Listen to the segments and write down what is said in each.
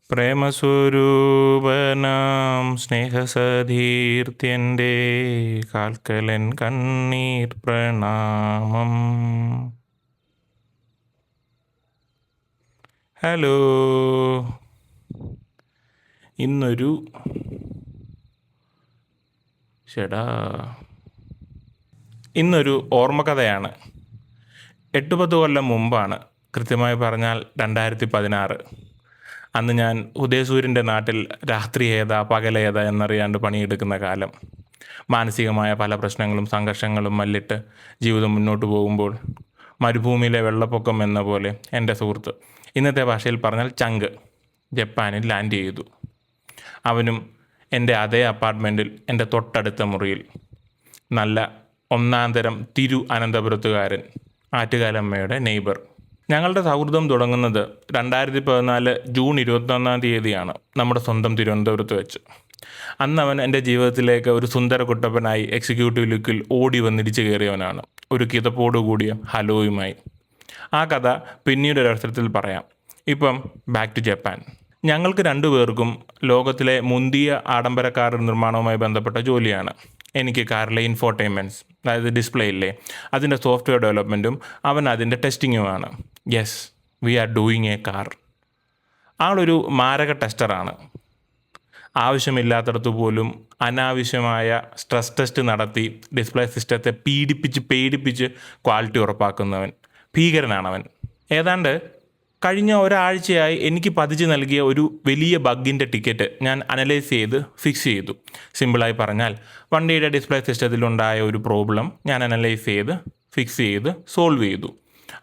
പ്രേമസ്വരൂപനാം സ്നേഹസതീർത്യൻ്റെ കാൽക്കലൻ കണ്ണീർ പ്രണാമം. ഹലോ, ഇന്നൊരു ഇന്നൊരു ഓർമ്മകഥയാണ്. 8-10 കൊല്ലം മുമ്പാണ്, കൃത്യമായി പറഞ്ഞാൽ 2016. അന്ന് ഞാൻ ഉദയസൂര്യൻ്റെ നാട്ടിൽ രാത്രി ഏതാ പകലേതാ എന്നറിയാണ്ട് പണിയെടുക്കുന്ന കാലം. മാനസികമായ പല പ്രശ്നങ്ങളും സംഘർഷങ്ങളും മല്ലിട്ട് ജീവിതം മുന്നോട്ട് പോകുമ്പോൾ മരുഭൂമിയിലെ വെള്ളപ്പൊക്കം എന്ന പോലെ എൻ്റെ സുഹൃത്ത്, ഇന്നത്തെ ഭാഷയിൽ പറഞ്ഞാൽ ചങ്ക്, ജപ്പാനിൽ ലാൻഡ് ചെയ്തു. അവനും എൻ്റെ അതേ അപ്പാർട്ട്മെൻറ്റിൽ, എൻ്റെ തൊട്ടടുത്ത മുറിയിൽ. നല്ല ഒന്നാന്തരം അനന്തപുരത്തുകാരൻ, ആറ്റുകാലമ്മയുടെ നെയ്ബർ. ഞങ്ങളുടെ സൗഹൃദം തുടങ്ങുന്നത് 2014 ജൂൺ 21 നമ്മുടെ സ്വന്തം തിരുവനന്തപുരത്ത് വെച്ച്. അന്ന് അവൻ എൻ്റെ ജീവിതത്തിലേക്ക് ഒരു സുന്ദര കുട്ടപ്പനായി എക്സിക്യൂട്ടീവ് ലുക്കിൽ ഓടി വന്നിടിച്ച് കയറിയവനാണ്, ഒരു കിതപ്പോടു കൂടിയ ഹലോയുമായി. ആ കഥ പിന്നീട് ഒരവസരത്തിൽ പറയാം. ഇപ്പം ബാക്ക് ടു ജപ്പാൻ. ഞങ്ങൾക്ക് രണ്ടുപേർക്കും ലോകത്തിലെ മുന്തിയ ആഡംബര കാർ നിർമ്മാണവുമായി ബന്ധപ്പെട്ട ജോലിയാണ്. എനിക്ക് കാറിലെ ഇൻഫോർടൈൻമെൻറ്റ്സ്, അതായത് ഡിസ്പ്ലേ ഇല്ലേ, അതിൻ്റെ സോഫ്റ്റ്വെയർ ഡെവലപ്മെൻറ്റും അവൻ അതിൻ്റെ ടെസ്റ്റിങ്ങുമാണ്. Yes, we are doing a car. ആളൊരു മാരക ടെസ്റ്ററാണ്. ആവശ്യമില്ലാത്തടത്തു പോലും അനാവശ്യമായ സ്ട്രെസ് ടെസ്റ്റ് നടത്തി ഡിസ്പ്ലേ സിസ്റ്റത്തെ പേടിപ്പിച്ച് ക്വാളിറ്റി ഉറപ്പാക്കുന്നവൻ. ഭീകരനാണവൻ. ഏതാണ്ട് കഴിഞ്ഞ ഒരാഴ്ചയായി എനിക്ക് പതിച്ച് നൽകിയ ഒരു വലിയ ബഗ്ഗിൻ്റെ ടിക്കറ്റ് ഞാൻ അനലൈസ് ചെയ്ത് ഫിക്സ് ചെയ്തു. സിമ്പിളായി പറഞ്ഞാൽ, വണ്ടിയുടെ ഡിസ്പ്ലേ സിസ്റ്റത്തിലുണ്ടായ ഒരു പ്രോബ്ലം ഞാൻ അനലൈസ് ചെയ്ത് ഫിക്സ് ചെയ്ത് സോൾവ് ചെയ്തു.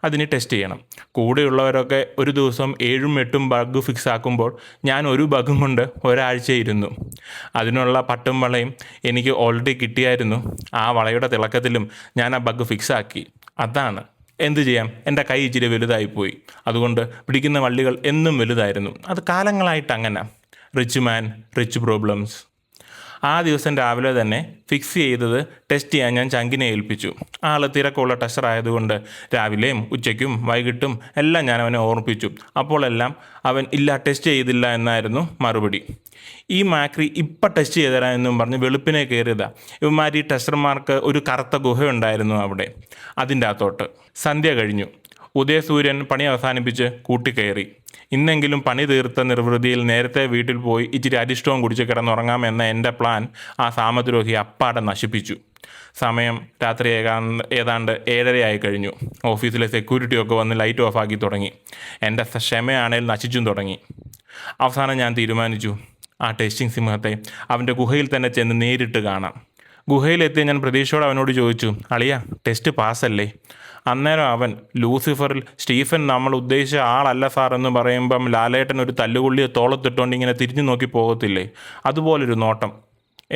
അതിന് ടെസ്റ്റ് ചെയ്യണം. കൂടെയുള്ളവരൊക്കെ ഒരു ദിവസം 7-8 ബഗ് ഫിക്സ് ആക്കുമ്പോൾ ഞാൻ ഒരു ബഗും കൊണ്ട് ഒരാഴ്ച ഇരുന്നു. അതിനുള്ള പട്ടും വളയും എനിക്ക് ഓൾറെഡി കിട്ടിയായിരുന്നു. ആ വളയുടെ തിളക്കത്തിലും ഞാൻ ആ ബഗ് ഫിക്സ് ആക്കി. അതാണ്. എന്തു ചെയ്യാം, എൻ്റെ കൈ ഇച്ചിരി വലുതായിപ്പോയി. അതുകൊണ്ട് പിടിക്കുന്ന വള്ളികൾ എന്നും വലുതായിരുന്നു. അത് കാലങ്ങളായിട്ട് അങ്ങനെ. റിച്ച് മാൻ റിച്ച് പ്രോബ്ലംസ്. ആ ദിവസം രാവിലെ തന്നെ ഫിക്സ് ചെയ്തത് ടെസ്റ്റ് ചെയ്യാൻ ഞാൻ ചങ്കിനെ ഏൽപ്പിച്ചു. ആൾ തിരക്കുള്ള ടെസ്റ്റർ ആയതുകൊണ്ട് രാവിലെയും ഉച്ചയ്ക്കും വൈകിട്ടും എല്ലാം ഞാൻ അവനെ ഓർമ്മിപ്പിച്ചു. അപ്പോഴെല്ലാം അവൻ ഇല്ല, ടെസ്റ്റ് ചെയ്തില്ല എന്നായിരുന്നു മറുപടി. ഈ മാക്രി ഇപ്പം ടെസ്റ്റ് ചെയ്തരാ എന്നും പറഞ്ഞ് വെളുപ്പിനെ കയറിയതാ. ഇവന്മാർ ഈ ടെസ്റ്റർമാർക്ക് ഒരു കറുത്ത ഗുഹയുണ്ടായിരുന്നു അവിടെ. അതിൻ്റെ അകത്തോട്ട് സന്ധ്യ കഴിഞ്ഞു. ഉദയസൂര്യൻ പണി അവസാനിപ്പിച്ച് കൂട്ടിക്കയറി. ഇന്നെങ്കിലും പണി തീർത്ത നിർവൃതിയിൽ നേരത്തെ വീട്ടിൽ പോയി ഇച്ചിരി അരിഷ്ടവും കുടിച്ച് കിടന്നുറങ്ങാമെന്ന എൻ്റെ പ്ലാൻ ആ സാമദ്രോഹി അപ്പാടെ നശിപ്പിച്ചു. സമയം രാത്രി ഏതാണ്ട് 7:30 കഴിഞ്ഞു. ഓഫീസിലെ സെക്യൂരിറ്റിയൊക്കെ വന്ന് ലൈറ്റ് ഓഫാക്കി തുടങ്ങി. എൻ്റെ ക്ഷമയാണേൽ നശിച്ചും തുടങ്ങി. അവസാനം ഞാൻ തീരുമാനിച്ചു, ആ ടെസ്റ്റിംഗ് സിംഹത്തെ അവൻ്റെ ഗുഹയിൽ തന്നെ ചെന്ന് നേരിട്ട് കാണാം. ഗുഹയിലെത്തി ഞാൻ പ്രതീക്ഷയോടെ അവനോട് ചോദിച്ചു, അളിയ, ടെസ്റ്റ് പാസ്സല്ലേ? അന്നേരം അവൻ, ലൂസിഫറിൽ സ്റ്റീഫൻ നമ്മൾ ഉദ്ദേശിച്ച ആളല്ല സാർ എന്ന് പറയുമ്പം ലാലേട്ടൻ ഒരു തല്ലുകൊള്ളിയെ തോളത്തിട്ടുകൊണ്ട് ഇങ്ങനെ തിരിഞ്ഞു നോക്കി പോകത്തില്ലേ, അതുപോലൊരു നോട്ടം.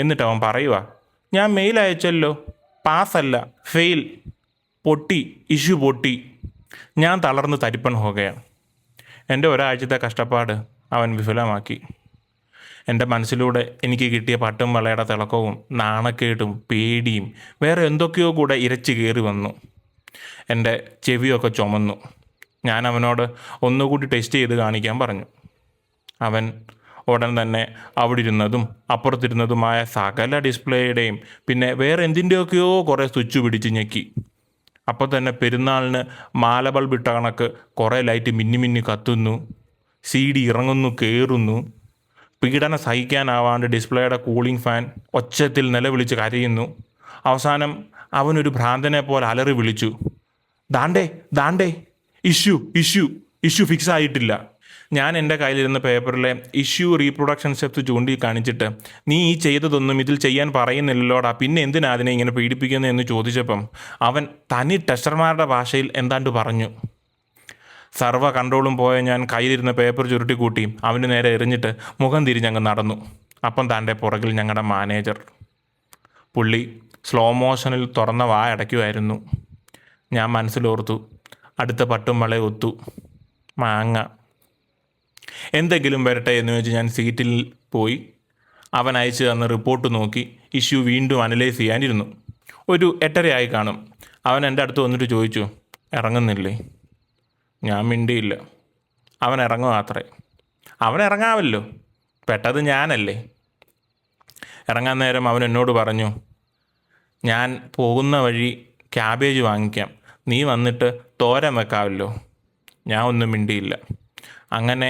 എന്നിട്ട് അവൻ പറയുക, ഞാൻ മെയിൽ അയച്ചല്ലോ, പാസ്സല്ല, ഫെയിൽ, പൊട്ടി, ഇഷ്യൂ പൊട്ടി. ഞാൻ തളർന്ന് തരിപ്പൺ പോകുകയാണ്. എൻ്റെ ഒരാഴ്ചത്തെ കഷ്ടപ്പാട് അവൻ വിഫലമാക്കി. എൻ്റെ മനസ്സിലൂടെ എനിക്ക് കിട്ടിയ പട്ടും വളയുടെ തിളക്കവും നാണക്കേടും പേടിയും വേറെ എന്തൊക്കെയോ കൂടെ ഇരച്ചു കയറി വന്നു. എൻ്റെ ചെവിയൊക്കെ ചുമന്നു. ഞാൻ അവനോട് ഒന്നുകൂടി ടെസ്റ്റ് ചെയ്ത് കാണിക്കാൻ പറഞ്ഞു. അവൻ ഉടൻ തന്നെ അവിടെ ഇരുന്നതും അപ്പുറത്തിരുന്നതുമായ സകല ഡിസ്പ്ലേയുടെയും പിന്നെ വേറെ എന്തിൻ്റെയൊക്കെയോ കുറേ സ്വിച്ച് പിടിച്ച് ഞെക്കി. അപ്പോൾ തന്നെ പെരുന്നാളിന് മാല ബൾബിട്ട കണക്ക് കുറേ ലൈറ്റ് മിന്നി കത്തുന്നു. CD ഇറങ്ങുന്നു, കയറുന്നു. പീഡനം സഹിക്കാനാവാണ്ട് ഡിസ്പ്ലേയുടെ കൂളിംഗ് ഫാൻ ഒച്ചത്തിൽ നിലവിളിച്ച് കരയുന്നു. അവസാനം അവനൊരു ഭ്രാന്തനെ പോലെ അലറി വിളിച്ചു, ദാണ്ടേ ഇഷ്യൂ ഫിക്സ് ആയിട്ടില്ല. ഞാൻ എൻ്റെ കയ്യിലിരുന്ന പേപ്പറിലെ ഇഷ്യൂ റീപ്രൊഡക്ഷൻ സ്റ്റെപ്സ് ചൂണ്ടിക്കാണിച്ചിട്ട്, നീ ഈ ചെയ്തതൊന്നും ഇതിൽ ചെയ്യാൻ പറയുന്നില്ലല്ലോടാ, പിന്നെ എന്തിനാ അതിനെ ഇങ്ങനെ പീഡിപ്പിക്കുന്നതെന്ന് ചോദിച്ചപ്പം അവൻ തനി ടെസ്റ്റർമാരുടെ ഭാഷയിൽ എന്താണ്ട് പറഞ്ഞു. സർവ്വ കൺട്രോളും പോയ ഞാൻ കയ്യിലിരുന്ന പേപ്പർ ചുരുട്ടിക്കൂട്ടി അവന് നേരെ എറിഞ്ഞിട്ട് മുഖം തിരിഞ്ഞങ്ങ് നടന്നു. അപ്പം താൻ്റെ പുറകിൽ ഞങ്ങളുടെ മാനേജർ. പുള്ളി സ്ലോ മോഷനിൽ തുറന്ന അടയ്ക്കുമായിരുന്നു. ഞാൻ മനസ്സിലോർത്തു, അടുത്ത പട്ടും വളയെ ഒത്തു, മാങ്ങ. എന്തെങ്കിലും വരട്ടെ എന്ന് വെച്ച് ഞാൻ സീറ്റിൽ പോയി അവൻ അയച്ചു തന്ന റിപ്പോർട്ട് നോക്കി ഇഷ്യൂ വീണ്ടും അനലൈസ് ചെയ്യാനിരുന്നു. ഒരു 8:30 കാണും. അവൻ എൻ്റെ അടുത്ത് വന്നിട്ട് ചോദിച്ചു, ഇറങ്ങുന്നില്ലേ? ഞാൻ മിണ്ടിയില്ല. അവൻ ഇറങ്ങുക അത്രേ. അവൻ ഇറങ്ങാമല്ലോ, പെട്ടത് ഞാനല്ലേ. ഇറങ്ങാൻ നേരം അവൻ എന്നോട് പറഞ്ഞു, ഞാൻ പോകുന്ന വഴി ക്യാബേജ് വാങ്ങിക്കാം, നീ വന്നിട്ട് തോരൻ വെക്കാമല്ലോ. ഞാൻ ഒന്നും മിണ്ടിയില്ല. അങ്ങനെ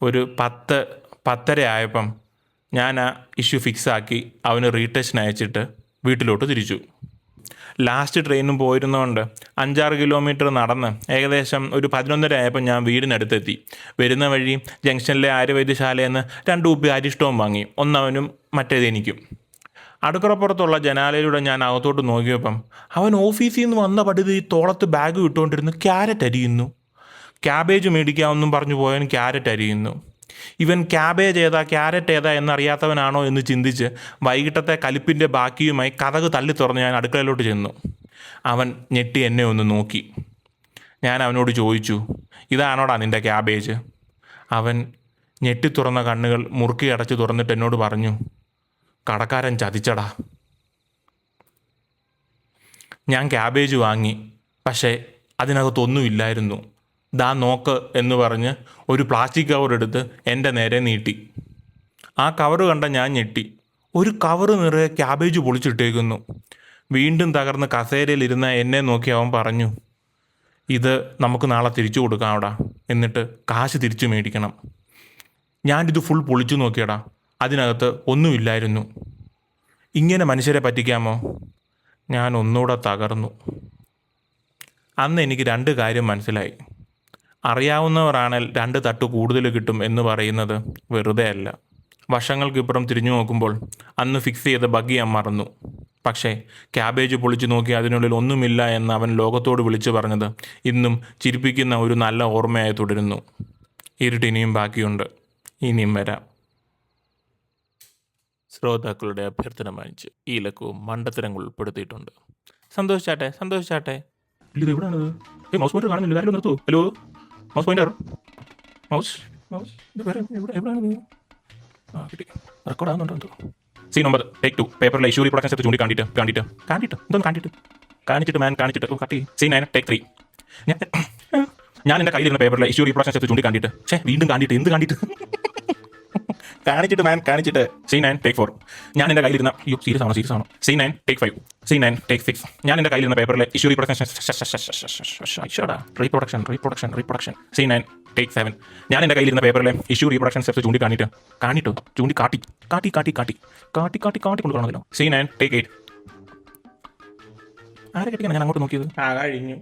ഒരു 10-10:30 ആയപ്പം ഞാൻ ആ ഇഷ്യൂ ഫിക്സാക്കി അവന് റീടെസ്റ്റിന് അയച്ചിട്ട് വീട്ടിലോട്ട് തിരിച്ചു. ലാസ്റ്റ് ട്രെയിനും പോയിരുന്നതുകൊണ്ട് 5-6 കിലോമീറ്റർ നടന്ന് ഏകദേശം ഒരു 11:30 ആയപ്പോൾ ഞാൻ വീടിനടുത്തെത്തി. വരുന്ന വഴി ജംഗ്ഷനിലെ ആര്യവൈദ്യശാലയിൽ നിന്ന് 2 കുപ്പി അരിഷ്ടവും വാങ്ങി, ഒന്നവനും മറ്റേത് എനിക്കും. അടുക്കളപ്പുറത്തുള്ള ജനാലയിലൂടെ ഞാൻ അകത്തോട്ട് നോക്കിയപ്പം അവൻ ഓഫീസിൽ നിന്ന് വന്ന പടുതി തോളത്ത് ബാഗ് ഇട്ടുകൊണ്ടിരുന്ന് ക്യാരറ്റ് അരിയുന്നു. ക്യാബേജ് മേടിക്കാമെന്നും പറഞ്ഞു പോയവൻ ക്യാരറ്റ് അരിയുന്നു. ഇവൻ ക്യാബേജ് ഏതാ ക്യാരറ്റ് ഏതാ എന്നറിയാത്തവനാണോ എന്ന് ചിന്തിച്ച് വൈകിട്ടത്തെ കലിപ്പിൻ്റെ ബാക്കിയുമായി കതക് തള്ളി തുറന്ന് ഞാൻ അടുക്കളയിലോട്ട് ചെന്നു. അവൻ ഞെട്ടി എന്നെ ഒന്ന് നോക്കി. ഞാൻ അവനോട് ചോദിച്ചു, ഇതാണോടാ നിൻ്റെ ക്യാബേജ്? അവൻ ഞെട്ടി തുറന്ന കണ്ണുകൾ മുറുക്കി അടച്ച് തുറന്നിട്ട് എന്നോട് പറഞ്ഞു, കടക്കാരൻ ചതിച്ചടാ. ഞാൻ ക്യാബേജ് വാങ്ങി, പക്ഷേ അതിനകത്തൊന്നുമില്ലായിരുന്നു. ദാ നോക്ക് എന്ന് പറഞ്ഞ് ഒരു പ്ലാസ്റ്റിക് കവർ എടുത്ത് എൻ്റെ നേരെ നീട്ടി. ആ കവറ് കണ്ട ഞാൻ ഞെട്ടി. ഒരു കവറ് നിറയെ ക്യാബേജ് പൊളിച്ചിട്ടേക്കുന്നു. വീണ്ടും തകർന്ന് കസേരയിലിരുന്ന എന്നെ നോക്കി അവൻ പറഞ്ഞു, ഇത് നമുക്ക് നാളെ തിരിച്ചു കൊടുക്കാമടാ, എന്നിട്ട് കാശ് തിരിച്ചു മേടിക്കണം. ഞാനിത് ഫുൾ പൊളിച്ചു നോക്കിയടാ, അതിനകത്ത് ഒന്നുമില്ലായിരുന്നു. ഇങ്ങനെ മനുഷ്യരെ പറ്റിക്കാമോ? ഞാൻ ഒന്നുകൂടെ തകർന്നു. അന്ന് എനിക്ക് 2 കാര്യം മനസ്സിലായി. അറിയാവുന്നവരാണേൽ 2 തട്ട് കൂടുതൽ കിട്ടും എന്ന് പറയുന്നത് വെറുതെ അല്ല. വർഷങ്ങൾക്കിപ്പുറം തിരിഞ്ഞു നോക്കുമ്പോൾ അന്ന് ഫിക്സ് ചെയ്ത ബഗ് ഞാൻ മറന്നു. പക്ഷേ ക്യാബേജ് പൊളിച്ചു നോക്കി അതിനുള്ളിൽ ഒന്നുമില്ല എന്ന് അവൻ ലോകത്തോട് വിളിച്ചു പറഞ്ഞത് ഇന്നും ചിരിപ്പിക്കുന്ന ഒരു നല്ല ഓർമ്മയായി തുടരുന്നു. ഇരുട്ടിനിയും ബാക്കിയുണ്ട്, ഇനിയും വരാം. ശ്രോതാക്കളുടെ അഭ്യർത്ഥന മാനിച്ച് ഈ ലക്കവും മണ്ടത്തരങ്ങൾ ഉൾപ്പെടുത്തിയിട്ടുണ്ട്. സന്തോഷിച്ചാട്ടെ. ഇത് എവിടെയാണത്? മൗസ് പോയിന്റർ കാണുന്നില്ല, കാര്യം നിർത്തൂ. ഹലോ, മൗസ് പോയിന്റർ, മൗസ് ഇത് വേറെ എവിടെയാണത്? കിട്ടി, റെക്കോർഡ് ആകുന്നുണ്ടോ? സീൻ നമ്പർ ടേക്ക് 2 പേപ്പറിലെ ഇഷ്യൂ റീപ്രൊഡക്ഷൻ സെറ്റ് ചൂണ്ടി കാണിച്ചിട്ട് കട്ടി. Scene 9 take 3. ഞാൻ എൻ്റെ കയ്യിലിരുന്ന പേപ്പറിലെ ഇഷ്യൂ റീപ്രൊഡക്ഷൻ സെറ്റ് ചൂണ്ടി കാണിച്ചിട്ട് വീണ്ടും എന്ത് കാണിച്ചിട്ട് കാണിച്ചിട്ട്. Scene 9 take 4. ഞാൻ എൻ്റെ കയ്യിലിരുന്ന സീരിയസ് ആണോ? Scene 9 take 5. Scene 9 take 6. ഞാൻ എൻ്റെ കയ്യിലിരുന്ന പേപ്പറിലെ ഇഷ്യൂ റീപ്രൊഡക്ഷൻ. Scene 9 take 7. ഞാൻ എൻ്റെ കയ്യിലിരുന്ന പേപ്പറിലെ ഇഷ്യൂ റീപ്രൊഡക്ഷൻ സെറ്റ് ചൂണ്ടി കാട്ടി കൊണ്ടുപോകണമല്ലോ. Scene 9 take 8. ആരെ കെട്ടിക്കാണ് ഞാൻ അങ്ങോട്ട് നോക്കിയത്? കഴിഞ്ഞു.